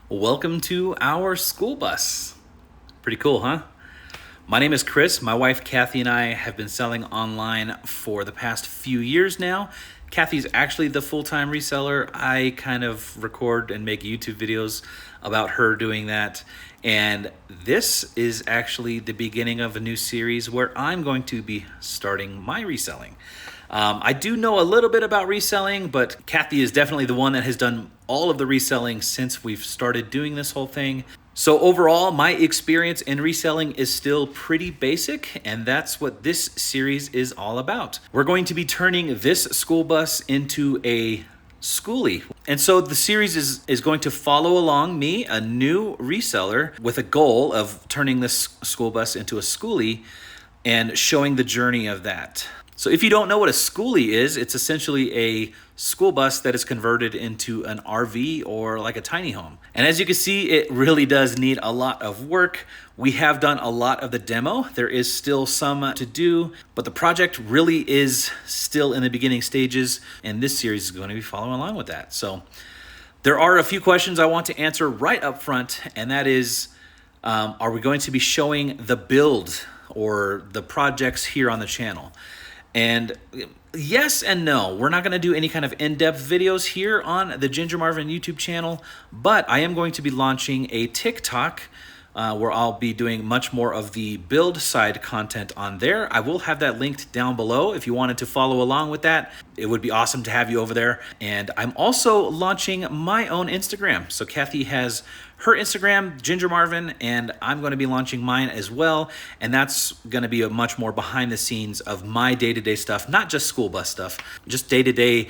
Welcome to our school bus. Pretty cool, huh? My name is Chris. My wife Kathy and I have been selling online for the past few years now. Kathy's actually the full-time reseller. I kind of record and make YouTube videos about her doing that. And this is actually the beginning of a new series where I'm going to be starting my reselling. I do know a little bit about reselling, but Kathy is definitely the one that has done all of the reselling since we've started doing this whole thing. So overall, my experience in reselling is still pretty basic, and that's what this series is all about. We're going to be turning this school bus into a Skoolie. And so the series is going to follow along me, a new reseller, with a goal of turning this school bus into a Skoolie and showing the journey of that. So if you don't know what a Skoolie is, it's essentially a school bus that is converted into an RV or like a tiny home. And as you can see, it really does need a lot of work. We have done a lot of the demo. There is still some to do, but the project really is still in the beginning stages, and this series is going to be following along with that. So there are a few questions I want to answer right up front, and that is, are we going to be showing the build or the projects here on the channel? And yes and no. We're not going to do any kind of in-depth videos here on the Ginger Marvin YouTube channel, but I am going to be launching a TikTok where I'll be doing much more of the build side content on there. I will have that linked down below if you wanted to follow along with that. It would be awesome to have you over there. And I'm also launching my own Instagram. So Kathy has her Instagram, Ginger Marvin, and I'm going to be launching mine as well. And that's going to be a much more behind the scenes of my day-to-day stuff, not just school bus stuff, just day-to-day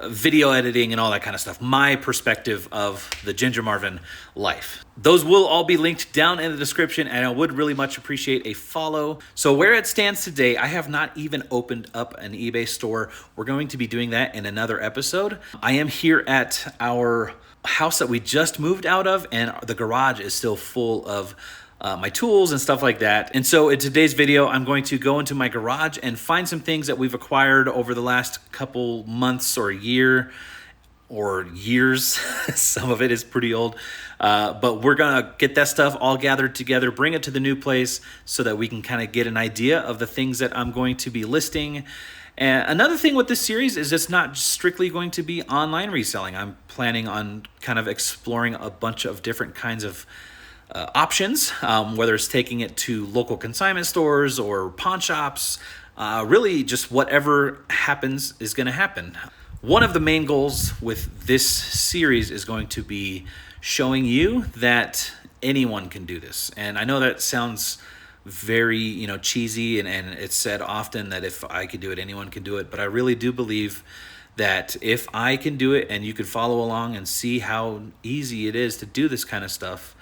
video editing and all that kind of stuff. My perspective of the Ginger Marvin life. Those will all be linked down in the description, and I would really much appreciate a follow. So where it stands today, I have not even opened up an eBay store. We're going to be doing that in another episode. I am here at our house that we just moved out of, and the garage is still full of my tools and stuff like that. And so in today's video, I'm going to go into my garage and find some things that we've acquired over the last couple months or a year or years. Some of it is pretty old, but we're gonna get that stuff all gathered together, bring it to the new place so that we can kind of get an idea of the things that I'm going to be listing. And another thing with this series is it's not strictly going to be online reselling. I'm planning on kind of exploring a bunch of different kinds of options, whether it's taking it to local consignment stores or pawn shops. Really just whatever happens is going to happen. One of the main goals with this series is going to be showing you that anyone can do this. And I know that sounds very, cheesy, and it's said often that if I could do it, anyone can do it. But I really do believe that if I can do it and you could follow along and see how easy it is to do this kind of stuff,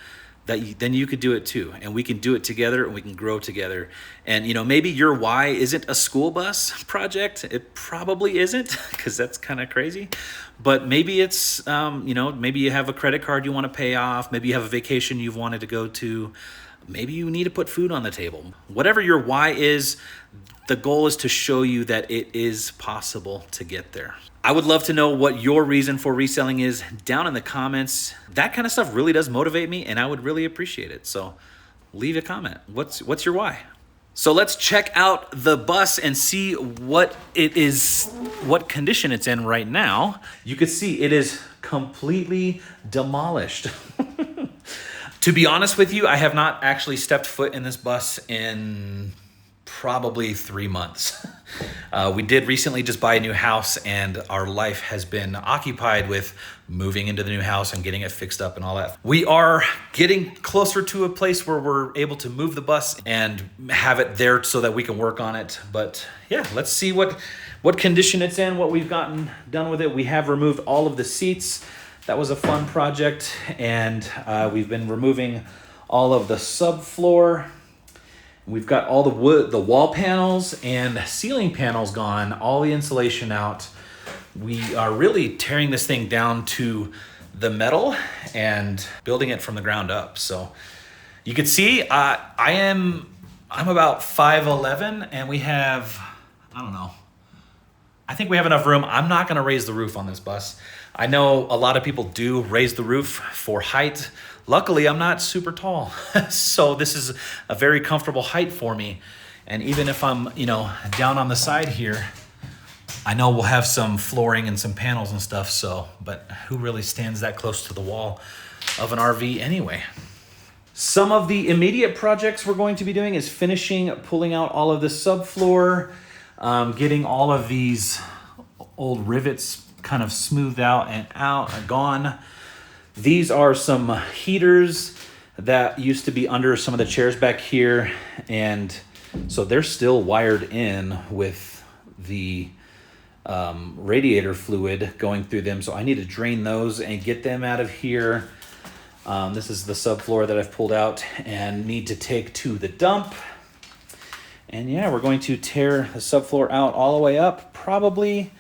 then you could do it too. And we can do it together, and we can grow together. And maybe your why isn't a school bus project. It probably isn't, because that's kind of crazy. But maybe it's, maybe you have a credit card you want to pay off. Maybe you have a vacation you've wanted to go to. Maybe you need to put food on the table. Whatever your why is, the goal is to show you that it is possible to get there. I would love to know what your reason for reselling is down in the comments. That kind of stuff really does motivate me, and I would really appreciate it. So leave a comment. What's your why? So let's check out the bus and see what condition it's in right now. You can see it is completely demolished. To be honest with you, I have not actually stepped foot in this bus in probably 3 months. We did recently just buy a new house, and our life has been occupied with moving into the new house and getting it fixed up and all that. We are getting closer to a place where we're able to move the bus and have it there so that we can work on it. But yeah, let's see what condition it's in, what we've gotten done with it. We have removed all of the seats. That was a fun project, and we've been removing all of the subfloor. We've got all the wood, the wall panels and ceiling panels gone, all the insulation out. We are really tearing this thing down to the metal and building it from the ground up. So you can see I'm about 5'11", and we have, I think we have enough room. I'm not gonna raise the roof on this bus. I know a lot of people do raise the roof for height. Luckily, I'm not super tall, so this is a very comfortable height for me. And even if I'm, down on the side here, I know we'll have some flooring and some panels and stuff, but who really stands that close to the wall of an RV anyway? Some of the immediate projects we're going to be doing is pulling out all of the subfloor, getting all of these old rivets kind of smoothed out and gone. These are some heaters that used to be under some of the chairs back here, and so they're still wired in with the radiator fluid going through them. So I need to drain those and get them out of here. This is the subfloor that I've pulled out and need to take to the dump. And yeah, we're going to tear the subfloor out all the way up, probably.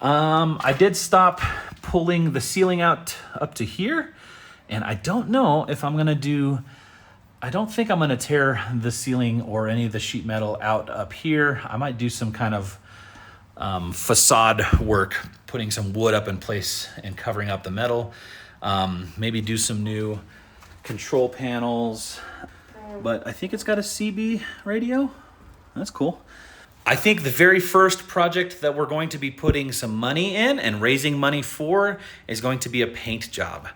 I did stop pulling the ceiling out up to here, and I don't know if I'm gonna I don't think I'm gonna tear the ceiling or any of the sheet metal out up here. I might do some kind of facade work, putting some wood up in place and covering up the metal. Maybe do some new control panels, but I think it's got a CB radio. That's cool. I think the very first project that we're going to be putting some money in and raising money for is going to be a paint job.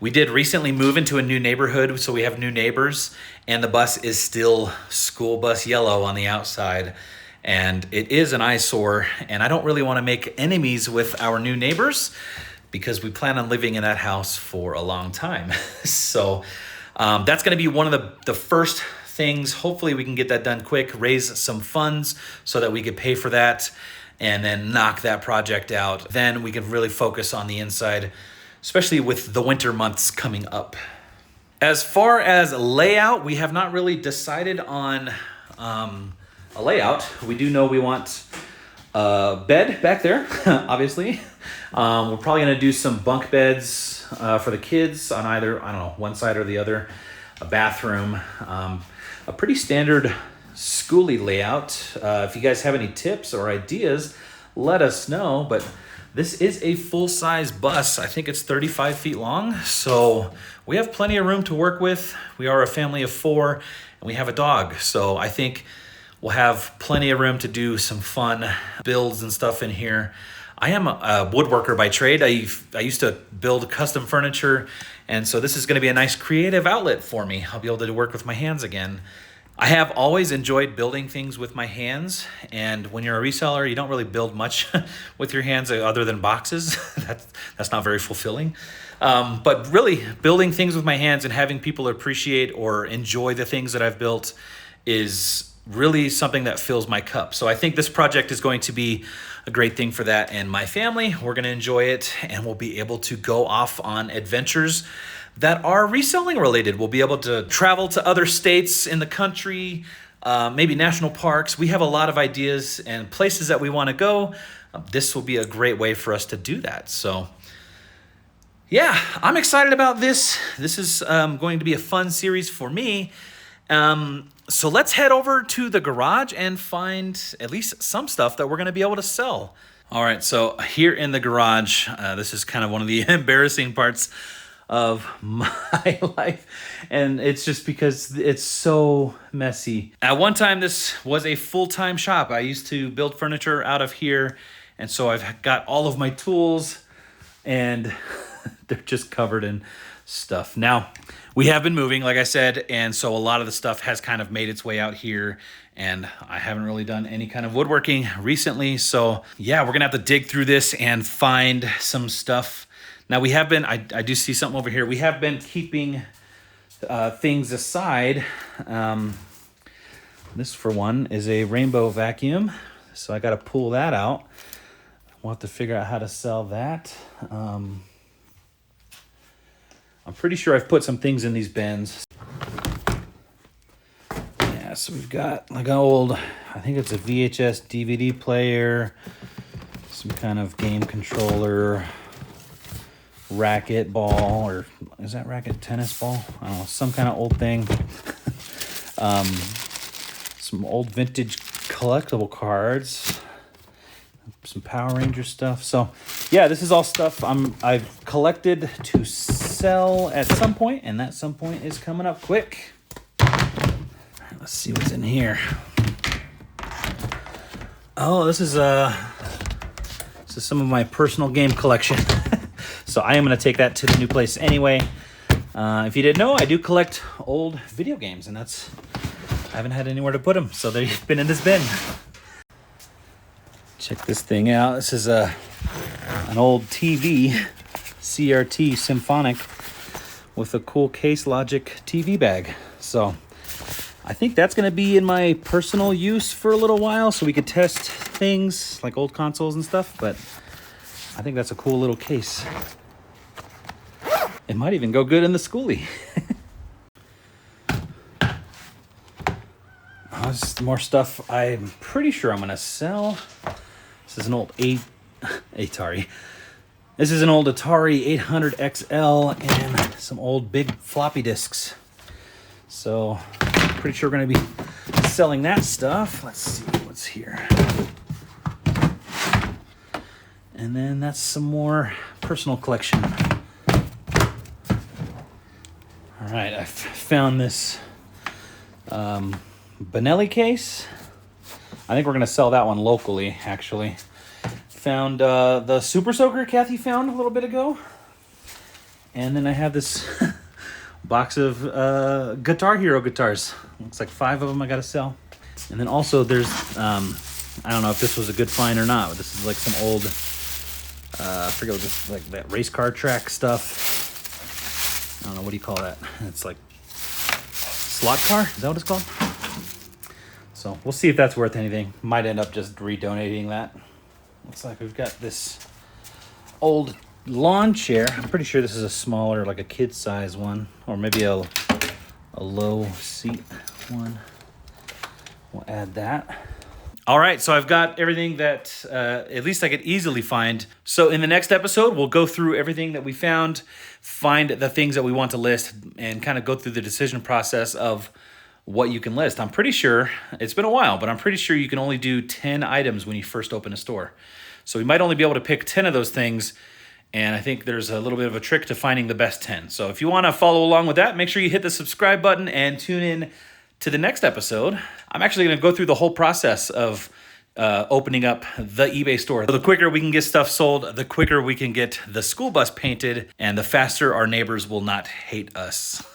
We did recently move into a new neighborhood, so we have new neighbors, and the bus is still school bus yellow on the outside, and it is an eyesore, and I don't really want to make enemies with our new neighbors because we plan on living in that house for a long time. So that's going to be one of the first things. Hopefully we can get that done quick, raise some funds so that we could pay for that and then knock that project out. Then we can really focus on the inside, especially with the winter months coming up. As far as layout, we have not really decided on a layout. We do know we want a bed back there, obviously. We're probably gonna do some bunk beds for the kids on either, one side or the other, a bathroom, a pretty standard Skoolie layout. If you guys have any tips or ideas, let us know. But this is a full-size bus. I think it's 35 feet long, so we have plenty of room to work with. We are a family of 4, and we have a dog, so I think we'll have plenty of room to do some fun builds and stuff in here. I am a woodworker by trade. I used to build custom furniture, and so this is going to be a nice creative outlet for me. I'll be able to work with my hands again. I have always enjoyed building things with my hands, and when you're a reseller, you don't really build much with your hands other than boxes. That's not very fulfilling. But really, building things with my hands and having people appreciate or enjoy the things that I've built is really something that fills my cup. So I think this project is going to be a great thing for that and my family. We're going to enjoy it, and we'll be able to go off on adventures that are reselling related. We'll be able to travel to other states in the country, maybe national parks. We have a lot of ideas and places that we want to go. This will be a great way for us to do that. So yeah, I'm excited about this. This is going to be a fun series for me. So let's head over to the garage and find at least some stuff that we're going to be able to sell. All right, so here in the garage, this is kind of one of the embarrassing parts of my life, and it's just because it's so messy. At one time, this was a full-time shop. I used to build furniture out of here, and so I've got all of my tools, and they're just covered in stuff. Now, we have been moving, like I said, and so a lot of the stuff has kind of made its way out here, and I haven't really done any kind of woodworking recently. So yeah, we're gonna have to dig through this and find some stuff. Now we have been, I do see something over here. We have been keeping things aside. This, for one, is a rainbow vacuum. So I gotta pull that out. We'll have to figure out how to sell that. I'm pretty sure I've put some things in these bins. Yeah, so we've got like an old, I think it's a VHS DVD player, some kind of game controller, racket ball, or is that racket tennis ball? I don't know, some kind of old thing. Some old vintage collectible cards, some Power Ranger stuff. So yeah, this is all stuff I've collected to sell at some point, and that some point is coming up quick. All right, let's see what's in here. Oh, this is some of my personal game collection. So I am going to take that to the new place anyway. If you didn't know, I do collect old video games, and I haven't had anywhere to put them, so they've been in this bin. Check this thing out. This is an old TV, CRT Symphonic, with a cool Case Logic TV bag. So I think that's going to be in my personal use for a little while, so we could test things like old consoles and stuff, but I think that's a cool little case. It might even go good in the Skoolie. This is more stuff I'm pretty sure I'm going to sell. This is an old Atari. This is an old Atari 800 XL and some old big floppy disks. So pretty sure we're going to be selling that stuff. Let's see what's here. And then that's some more personal collection. All right, I found this Benelli case. I think we're going to sell that one locally, actually. Found the Super Soaker Kathy found a little bit ago. And then I have this box of Guitar Hero guitars. Looks like 5 of them I got to sell. And then also there's, I don't know if this was a good find or not, but this is like some old, I forget what this, like that race car track stuff. I don't know, what do you call that? It's like slot car? Is that what it's called? So we'll see if that's worth anything. Might end up just redonating that. Looks like we've got this old lawn chair. I'm pretty sure this is a smaller, like a kid size one, or maybe a low seat one. We'll add that. All right, so I've got everything that at least I could easily find. So in the next episode, we'll go through everything that we found, find the things that we want to list, and kind of go through the decision process of what you can list. I'm pretty sure, it's been a while, but I'm pretty sure you can only do 10 items when you first open a store. So we might only be able to pick 10 of those things, and I think there's a little bit of a trick to finding the best 10. So if you want to follow along with that, make sure you hit the subscribe button and tune in to the next episode. I'm actually going to go through the whole process of opening up the eBay store. So the quicker we can get stuff sold, the quicker we can get the school bus painted, and the faster our neighbors will not hate us.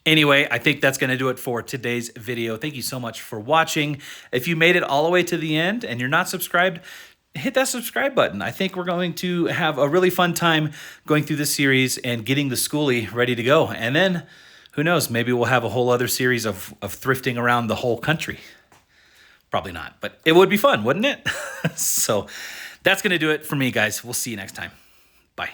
Anyway, I think that's going to do it for today's video. Thank you so much for watching. If you made it all the way to the end and you're not subscribed, hit that subscribe button. I think we're going to have a really fun time going through this series and getting the Skoolie ready to go. And then, who knows, maybe we'll have a whole other series of thrifting around the whole country. Probably not, but it would be fun, wouldn't it? So that's going to do it for me, guys. We'll see you next time. Bye.